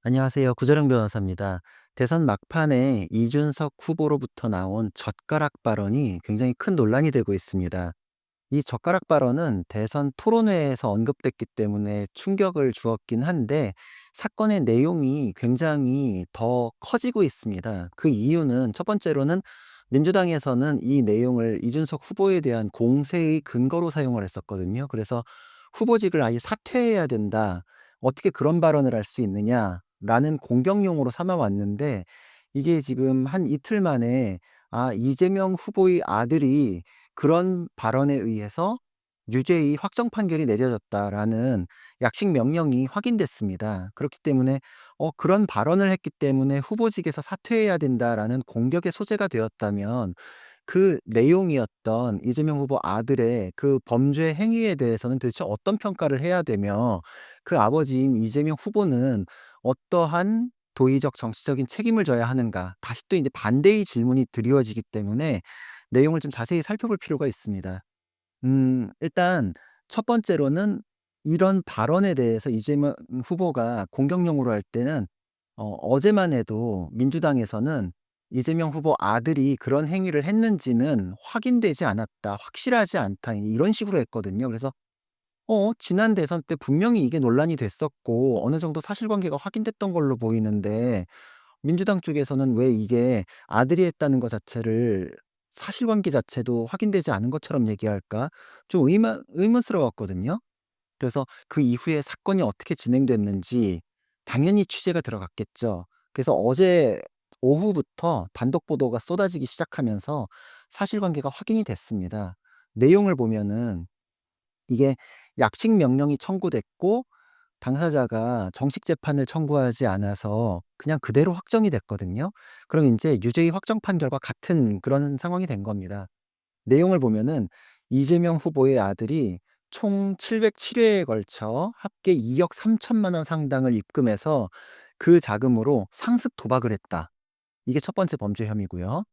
안녕하세요. 구재령 변호사입니다. 대선 막판에 이준석 후보로부터 나온 젓가락 발언이 굉장히 큰 논란이 되고 있습니다. 이 젓가락 발언은 대선 토론회에서 언급됐기 때문에 충격을 주었긴 한데 사건의 내용이 굉장히 더 커지고 있습니다. 그 이유는 첫 번째로는 민주당에서는 이 내용을 이준석 후보에 대한 공세의 근거로 사용을 했었거든요. 그래서 "후보직을 아예 사퇴해야 된다. 어떻게 그런 발언을 할 수 있느냐."라는 공격용으로 삼아 왔는데 이게 지금 한 이틀 만에 이재명 후보의 아들이 그런 발언에 의해서 유죄의 확정 판결이 내려졌다라는 약식 명령이 확인됐습니다. 그렇기 때문에 그런 발언을 했기 때문에 "후보직에서 사퇴해야 된다."라는 공격의 소재가 되었다면 그 내용이었던 이재명 후보 아들의 그 범죄 행위에 대해서는 도대체 어떤 평가를 해야 되며 그 아버지인 이재명 후보는 어떠한 도의적 정치적인 책임을 져야 하는가, 다시 또 이제 반대의 질문이 드리워지기 때문에 내용을 좀 자세히 살펴볼 필요가 있습니다. 일단 첫 번째로는 이런 발언에 대해서 이재명 후보가 공격용으로 할 때는 어제만 해도 민주당에서는 "이재명 후보 아들이 그런 행위를 했는지는 확인되지 않았다. 확실하지 않다." 이런 식으로 했거든요. 그래서 지난 대선 때 분명히 이게 논란이 됐었고 어느 정도 사실관계가 확인됐던 걸로 보이는데 민주당 쪽에서는 왜 이게 아들이 했다는 것 자체를 사실관계 자체도 확인되지 않은 것처럼 얘기할까 좀 의문스러웠거든요. 그래서 그 이후에 사건이 어떻게 진행됐는지 당연히 취재가 들어갔겠죠. 그래서 어제 오후부터 단독 보도가 쏟아지기 시작하면서 사실관계가 확인이 됐습니다. 내용을 보면은 이게 약식 명령이 청구됐고 당사자가 정식 재판을 청구하지 않아서 그냥 그대로 확정이 됐거든요. 그럼 인제 유죄의 확정 판결과 같은 그런 상황이 된 겁니다. 내용을 보면은 이재명 후보의 아들이 총 707 회에 걸쳐 합계 2억 3천만 원 상당을 입금해서 그 자금으로 상습 도박을 했다. 이게 첫 번째 범죄 혐의고요.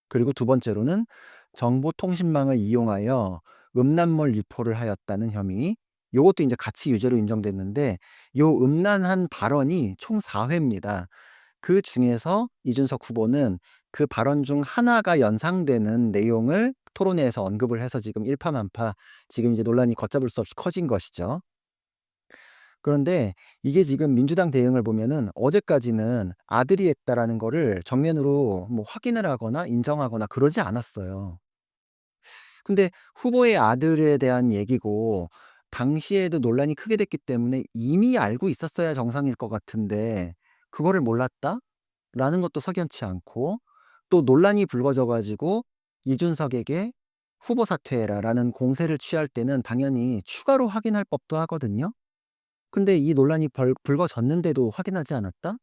그리고 두 번째로는 정보통신망을 이용하여 음란물 유포를 하였다는 혐의. 요것도 인제 같이 유죄로 인정됐는데 요 음란한 발언이 총 4 회입니다. 그중에서 이준석 후보는 그 발언 중 하나가 연상되는 내용을 토론회에서 언급을 해서 지금 일파만파 지금 이제 논란이 걷잡을 수 없이 커진 것이죠. 그런데 이게 지금 민주당 대응을 보면은 어제까지는 아들이 했다라는 거를 정면으로 뭐 확인을 하거나 인정하거나 그러지 않았어요. 근데 후보의 아들에 대한 얘기고 당시에도 논란이 크게 됐기 때문에 이미 알고 있었어야 정상일 것 같은데 '그거를 몰랐다?'라는 것도 석연치 않고 또 논란이 불거져 가지고 이준석에게 "후보 사퇴해라."라는 공세를 취할 때는 당연히 추가로 확인할 법도 하거든요. 근데 이 논란이 불거졌는데도 확인하지 않았다?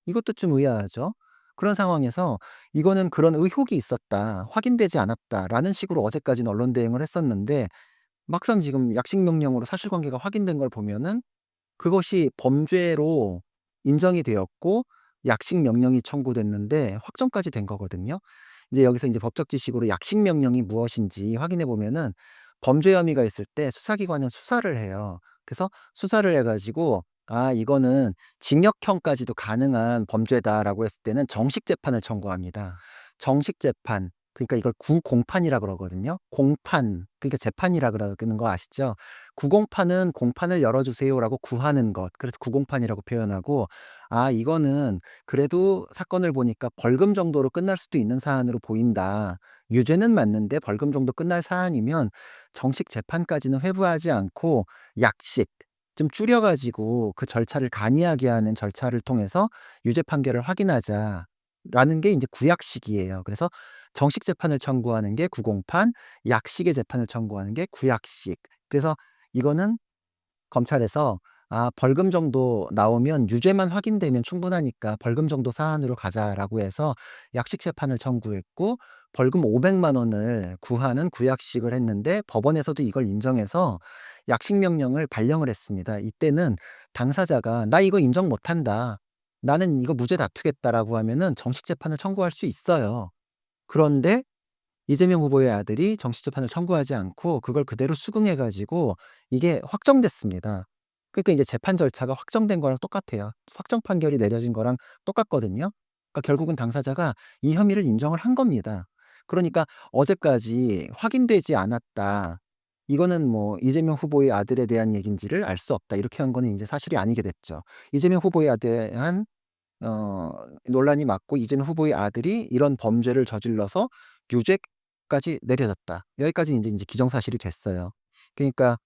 이것도 좀 의아하죠. 그런 상황에서 "이거는 그런 의혹이 있었다. 확인되지 않았다."라는 식으로 어제까지는 언론 대응을 했었는데 막상 지금 약식 명령으로 사실관계가 확인된 걸 보면은 그것이 범죄로 인정이 되었고 약식 명령이 청구됐는데 확정까지 된 거거든요. 이제 여기서 인제 법적 지식으로 약식 명령이 무엇인지 확인해 보면은 범죄 혐의가 있을 때 수사기관은 수사를 해요. 그래서 수사를 해 가지고 '아 이거는 징역형까지도 가능한 범죄다.'라고 했을 때는 정식 재판을 청구합니다. 정식 재판 그러니까 이걸 구공판이라 그러거든요. 공판 그러니까 재판이라 그러는 거 아시죠? "구공판은 공판을 열어 주세요."라고 구하는 것. 그래서 구공판이라고 표현하고 이거는 그래도 사건을 보니까 벌금 정도로 끝날 수도 있는 사안으로 보인다. 유죄는 맞는데 벌금 정도 끝날 사안이면 정식 재판까지는 회부하지 않고 약식 좀 줄여 가지고 그 절차를 간이하게 하는 절차를 통해서 유죄 판결을 확인하자라는 게 인제 구약식이에요. 그래서 정식 재판을 청구하는 게 구공판, 약식의 재판을 청구하는 게 구약식. 그래서 이거는 검찰에서 벌금 정도 나오면 유죄만 확인되면 충분하니까 "벌금 정도 사안으로 가자."라고 해서 약식 재판을 청구했고 벌금 500만 원을 구하는 구약식을 했는데 법원에서도 이걸 인정해서 약식 명령을 발령을 했습니다. 이때는 당사자가 "나 이거 인정 못 한다. 나는 이거 무죄 다투겠다."라고 하면은 정식 재판을 청구할 수 있어요. 그런데 이재명 후보의 아들이 정식 재판을 청구하지 않고 그걸 그대로 수긍해 가지고 이게 확정됐습니다. 그러니까 이제 재판 절차가 확정된 거랑 똑같아요. 확정 판결이 내려진 거랑 똑같거든요. 그러니까 결국은 당사자가 이 혐의를 인정을 한 겁니다. 그러니까 어제까지 "확인되지 않았다. 이거는 뭐 이재명 후보의 아들에 대한 얘긴지를 알 수 없다." 이렇게 한 거는 인제 사실이 아니게 됐죠. 이재명 후보에 대한 어 논란이 맞고 이재명 후보의 아들이 이런 범죄를 저질러서 유죄까지 내려졌다. 여기까지 인제 기정사실이 됐어요. 그러니까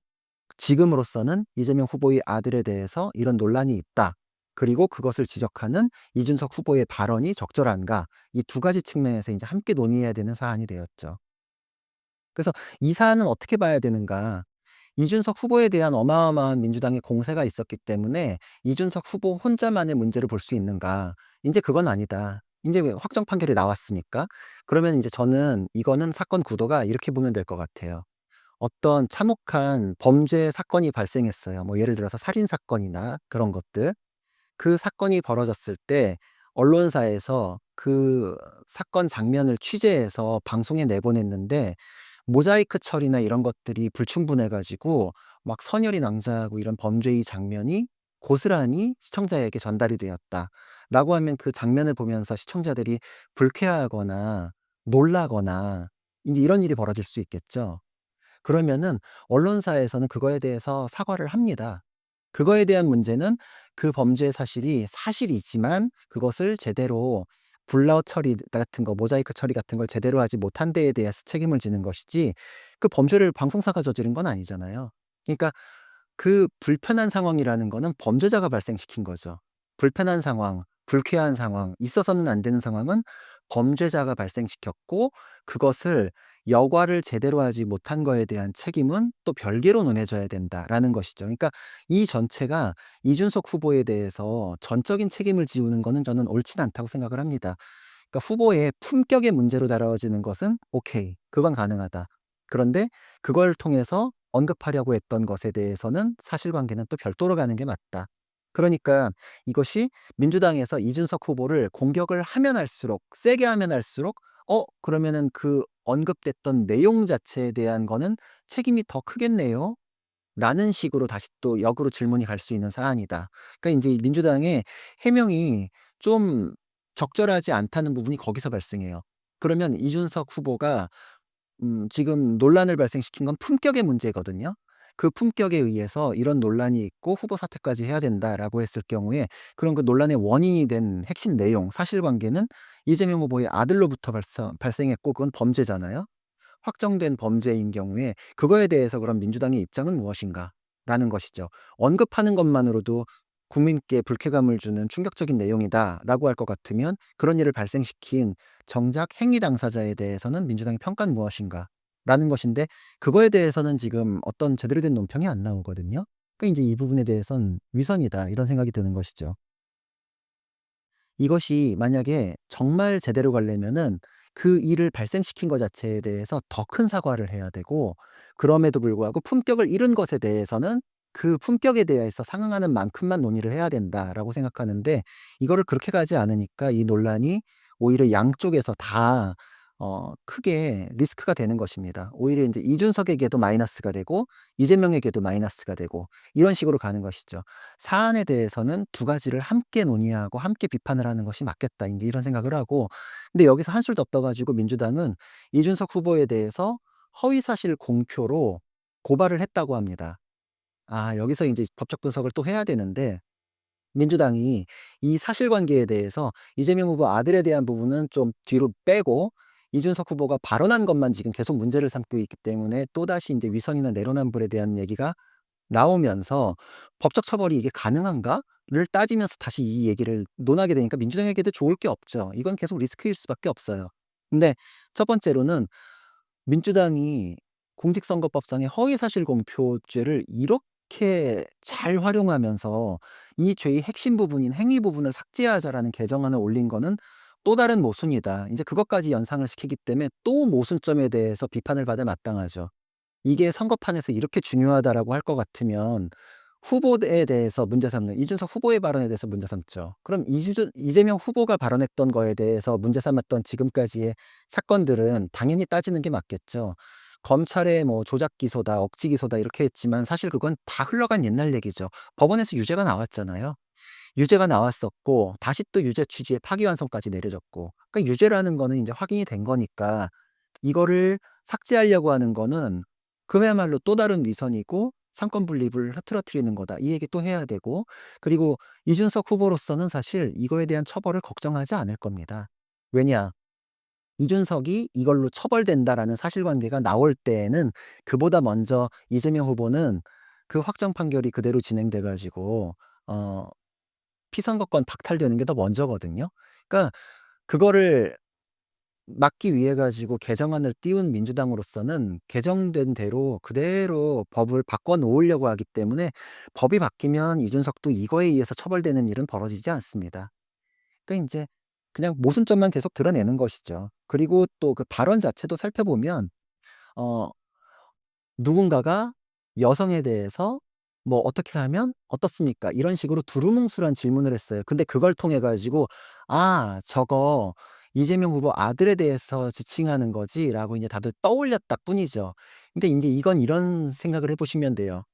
지금으로서는 이재명 후보의 아들에 대해서 이런 논란이 있다. 그리고 그것을 지적하는 이준석 후보의 발언이 적절한가. 이 두 가지 측면에서 인제 함께 논의해야 되는 사안이 되었죠. 그래서 이 사안은 어떻게 봐야 되는가. 이준석 후보에 대한 어마어마한 민주당의 공세가 있었기 때문에 '이준석 후보 혼자만의 문제를 볼 수 있는가.' 인제 그건 아니다. 인제 왜 확정 판결이 나왔으니까. 그러면 인제 저는 이거는 사건 구도가 이렇게 보면 될 것 같아요. 어떤 참혹한 범죄 사건이 발생했어요. 뭐 예를 들어서 살인 사건이나 그런 것들. 그 사건이 벌어졌을 때 언론사에서 그 사건 장면을 취재해서 방송에 내보냈는데 모자이크 처리나 이런 것들이 불충분해 가지고 막 선혈이 낭자하고 이런 범죄의 장면이 고스란히 시청자에게 전달이 되었다라고 하면 그 장면을 보면서 시청자들이 불쾌하거나 놀라거나 인제 이런 일이 벌어질 수 있겠죠. 그러면은 언론사에서는 그거에 대해서 사과를 합니다. 그거에 대한 문제는 그 범죄 사실이 사실이지만 그것을 제대로 블러 처리 같은 거 모자이크 처리 같은 걸 제대로 하지 못한 데에 대해서 책임을 지는 것이지 그 범죄를 방송사가 저지른 건 아니잖아요. 그러니까 그 불편한 상황이라는 거는 범죄자가 발생시킨 거죠. 불편한 상황, 불쾌한 상황, 있어서는 안 되는 상황은 범죄자가 발생시켰고 그것을 여과를 제대로 하지 못한 거에 대한 책임은 또 별개로 논해져야 된다라는 것이죠. 그러니까 이 전체가 이준석 후보에 대해서 전적인 책임을 지우는 거는 저는 옳지는 않다고 생각을 합니다. 그러니까 후보의 품격의 문제로 다뤄지는 것은 오케이. 그건 가능하다. 그런데 그걸 통해서 언급하려고 했던 것에 대해서는 사실관계는 또 별도로 가는 게 맞다. 그러니까 이것이 민주당에서 이준석 후보를 공격을 하면 할수록 세게 하면 할수록 그러면은 그 언급됐던 내용 자체에 대한 거는 책임이 더 크겠네요. 라는 식으로 다시 또 역으로 질문이 갈 수 있는 사안이다. 그러니까 인제 민주당의 해명이 좀 적절하지 않다는 부분이 거기서 발생해요. 그러면 이준석 후보가 지금 논란을 발생시킨 건 품격의 문제거든요. 그 품격에 의해서 이런 논란이 있고 "후보 사퇴까지 해야 된다."라고 했을 경우에 그런 그 논란의 원인이 된 핵심 내용, 사실관계는 이재명 후보의 아들로부터 발생했고 그건 범죄잖아요. 확정된 범죄인 경우에 그거에 대해서 그럼 민주당의 입장은 무엇인가라는 것이죠. 언급하는 것만으로도 국민께 불쾌감을 주는 충격적인 내용이다라고 할 것 같으면 그런 일을 발생시킨 정작 행위 당사자에 대해서는 민주당의 평가는 무엇인가라는 것인데 그거에 대해서는 지금 어떤 제대로 된 논평이 안 나오거든요. 그러니까 인제 이 부분에 대해선 '위선이다.' 이런 생각이 드는 것이죠. 이것이 만약에 정말 제대로 가려면은 그 일을 발생시킨 것 자체에 대해서 더 큰 사과를 해야 되고 그럼에도 불구하고 품격을 잃은 것에 대해서는 그 품격에 대해서 상응하는 만큼만 논의를 해야 된다라고 생각하는데 이거를 그렇게 가지 않으니까 이 논란이 오히려 양쪽에서 다 크게 리스크가 되는 것입니다. 오히려 인제 이준석에게도 마이너스가 되고 이재명에게도 마이너스가 되고 이런 식으로 가는 것이죠. 사안에 대해서는 두 가지를 함께 논의하고 함께 비판을 하는 것이 맞겠다. 인제 이런 생각을 하고 근데 여기서 한술 더 떠 가지고 민주당은 이준석 후보에 대해서 허위 사실 공표로 고발을 했다고 합니다. 여기서 인제 법적 분석을 또 해야 되는데 민주당이 이 사실관계에 대해서 이재명 후보 아들에 대한 부분은 좀 뒤로 빼고 이준석 후보가 발언한 것만 지금 계속 문제를 삼고 있기 때문에 또다시 인제 위선이나 내로남불에 대한 얘기가 나오면서 '법적 처벌이 이게 가능한가?'를 따지면서 다시 이 얘기를 논하게 되니까 민주당에게도 좋을 게 없죠. 이건 계속 리스크일 수밖에 없어요. 근데 첫 번째로는 민주당이 공직선거법상의 허위사실 공표죄를 이렇게 잘 활용하면서 이 죄의 핵심 부분인 행위 부분을 삭제하자라는 개정안을 올린 거는 또 다른 모순이다. 인제 그것까지 연상을 시키기 때문에 또 모순점에 대해서 비판을 받아 마땅하죠. 이게 선거판에서 이렇게 중요하다라고 할 것 같으면 후보에 대해서 문제 삼는 이준석 후보의 발언에 대해서 문제 삼죠. 그럼 이재명 후보가 발언했던 거에 대해서 문제 삼았던 지금까지의 사건들은 당연히 따지는 게 맞겠죠. 검찰의 뭐 조작 기소다, 억지 기소다 이렇게 했지만 사실 그건 다 흘러간 옛날 얘기죠. 법원에서 유죄가 나왔잖아요. 유죄가 나왔었고 다시 또 유죄 취지의 파기환송까지 내려졌고, 그러니까 유죄라는 거는 인제 확인이 된 거니까 이거를 삭제하려고 하는 거는 그야말로 또 다른 위선이고 '상권 분립을 흐트러뜨리는 거다.' 이 얘기 또 해야 되고, 그리고 이준석 후보로서는 사실 이거에 대한 처벌을 걱정하지 않을 겁니다. 왜냐? 이준석이 이걸로 처벌된다라는 사실관계가 나올 때에는 그보다 먼저 이재명 후보는 그 확정 판결이 그대로 진행돼 가지고 어 피선거권 박탈되는 게 더 먼저거든요. 그러니까 그거를 막기 위해 가지고 개정안을 띄운 민주당으로서는 개정된 대로 그대로 법을 바꿔 놓으려고 하기 때문에 법이 바뀌면 이준석도 이거에 의해서 처벌되는 일은 벌어지지 않습니다. 그러니까 인제 그냥 모순점만 계속 드러내는 것이죠. 그리고 또 그 발언 자체도 살펴보면 어 누군가가 여성에 대해서 뭐 "어떻게 하면 어떻습니까?" 이런 식으로 두루뭉술한 질문을 했어요. 근데 그걸 통해 가지고 '아 저거 이재명 후보 아들에 대해서 지칭하는 거지.'라고 이제 다들 떠올렸다 뿐이죠. 근데 인제 이건 이런 생각을 해 보시면 돼요.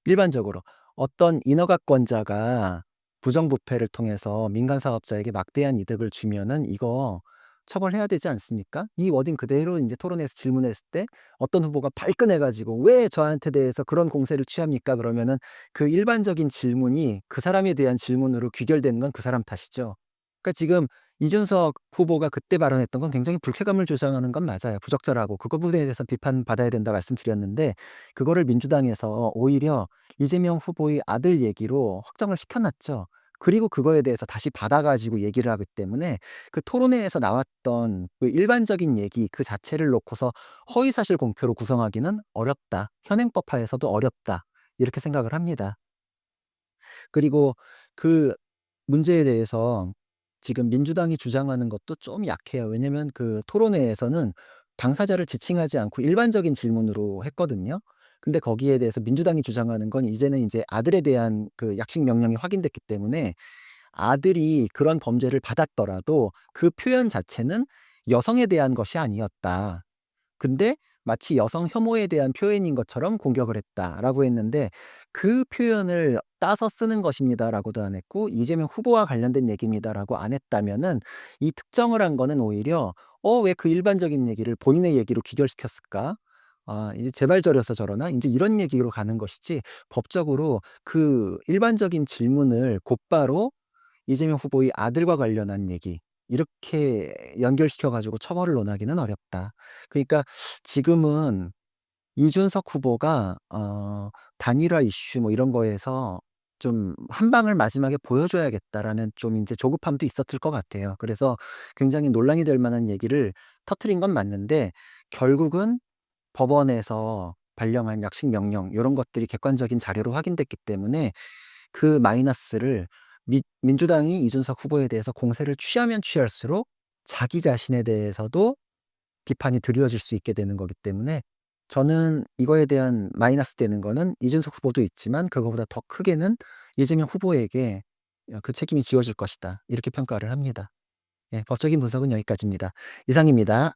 일반적으로 어떤 인허가권자가 부정부패를 통해서 민간 사업자에게 막대한 이득을 주면은 이거 처벌해야 되지 않습니까? 이 워딩 그대로 인제 토론에서 질문했을 때 어떤 후보가 발끈해 가지고 "왜 저한테 대해서 그런 공세를 취합니까?" 그러면은 그 일반적인 질문이 그 사람에 대한 질문으로 귀결되는 건 그 사람 탓이죠. 그러니까 지금 이준석 후보가 그때 발언했던 건 굉장히 불쾌감을 조장하는 건 맞아요. 부적절하고 그 부분에 대해서 비판받아야 된다 말씀드렸는데, 그거를 민주당에서 오히려 이재명 후보의 아들 얘기로 확정을 시켜 놨죠. 그리고 그거에 대해서 다시 받아 가지고 얘기를 하기 때문에 그 토론회에서 나왔던 그 일반적인 얘기 그 자체를 놓고서 '허위사실 공표로 구성하기는 어렵다. 현행법하에서도 어렵다.' 이렇게 생각을 합니다. 그리고 그 문제에 대해서 지금 민주당이 주장하는 것도 좀 약해요. 왜냐면 그 토론회에서는 당사자를 지칭하지 않고 일반적인 질문으로 했거든요. 근데 거기에 대해서 민주당이 주장하는 건 이제는 인제 아들에 대한 그 약식 명령이 확인됐기 때문에 아들이 그런 범죄를 받았더라도 그 표현 자체는 여성에 대한 것이 아니었다. 근데 마치 여성 혐오에 대한 표현인 것처럼 공격을 했다라고 했는데, 그 표현을 따서 쓰는 것입니다라고도 안 했고 이재명 후보와 관련된 얘기입니다라고 안 했다면은 이 특정을 한 거는 오히려 '왜 그 일반적인 얘기를 본인의 얘기로 귀결시켰을까? 아 이제 재발절여서 저러나?' 인제 이런 얘기로 가는 것이지, 법적으로 그 일반적인 질문을 곧바로 이재명 후보의 아들과 관련한 얘기 이렇게 연결시켜 가지고 처벌을 논하기는 어렵다. 그러니까 지금은 이준석 후보가 단일화 이슈 뭐 이런 거에서 좀 '한 방을 마지막에 보여줘야겠다.'라는 좀 인제 조급함도 있었을 것 같아요. 그래서 굉장히 논란이 될 만한 얘기를 터뜨린 건 맞는데, 결국은 법원에서 발령한 약식 명령 요런 것들이 객관적인 자료로 확인됐기 때문에 그 마이너스를 민주당이 이준석 후보에 대해서 공세를 취하면 취할수록 자기 자신에 대해서도 비판이 드리워질 수 있게 되는 거기 때문에, 저는 이거에 대한 마이너스 되는 거는 이준석 후보도 있지만 그거보다 더 크게는 이재명 후보에게 그 책임이 지워질 것이다. 이렇게 평가를 합니다. 예 법적인 분석은 여기까지입니다. 이상입니다.